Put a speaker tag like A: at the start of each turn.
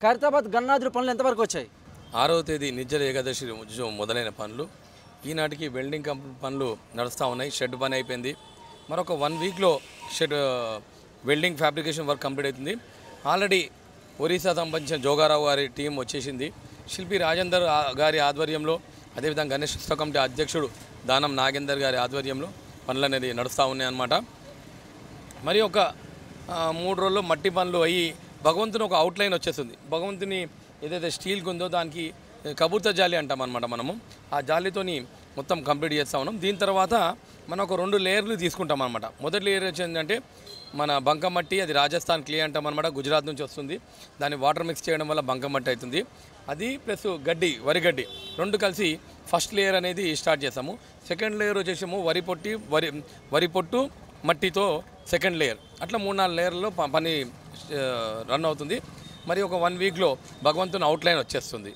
A: ఖైరతాబాద్ గన్నాద్రి పనులు ఎంతవరకు వచ్చాయి?
B: 6వ తేదీ నిర్జల ఏకాదశి రోజు మొదలైన పనులు ఈనాటికి వెల్డింగ్ పనులు నడుస్తూ ఉన్నాయి. షెడ్ పని అయిపోయింది. మరొక 1 వీక్లో shed welding fabrication work complete అవుతుంది. ఆల్రెడీ ఒరిస్సా సంబంధించిన జోగారావు గారి టీం వచ్చేసింది. శిల్పి రాజేందర్ గారి ఆధ్వర్యంలో, అదేవిధంగా గణేష్ ఉత్సవ కమిటీ అధ్యక్షుడు దానం నాగేందర్ గారి ఆధ్వర్యంలో పనులు అనేది నడుస్తూ ఉన్నాయన్నమాట. మరి ఒక 3 రోజుల్లో మట్టి పనులు అయ్యి భగవంతుని ఒక అవుట్లైన్ వచ్చేస్తుంది. భగవంతుని ఏదైతే స్టీల్కి ఉందో దానికి కబూర్త జాలి అంటాం అనమాట. మనము ఆ జాలితోని మొత్తం కంప్లీట్ చేస్తూ ఉన్నాం. దీని తర్వాత మనం ఒక 2 లేయర్లు తీసుకుంటాం అనమాట. మొదటి లేయర్ వచ్చిందంటే మన బంకమట్టి, అది రాజస్థాన్ క్లే అంటాం అనమాట. గుజరాత్ నుంచి వస్తుంది. దాన్ని వాటర్ మిక్స్ చేయడం వల్ల బంకమట్టి అవుతుంది. అది ప్లస్ గడ్డి, వరి గడ్డి 2 కలిసి ఫస్ట్ లేయర్ అనేది స్టార్ట్ చేస్తాము. సెకండ్ లేయర్ వచ్చేసాము వరి పొట్టు మట్టితో సెకండ్ లేయర్. అట్లా 3-4 లేయర్లో పని రన్ అవుతుంది. మరి ఒక 1 వీక్లో భగవంతుని అవుట్లైన్ వచ్చేస్తుంది.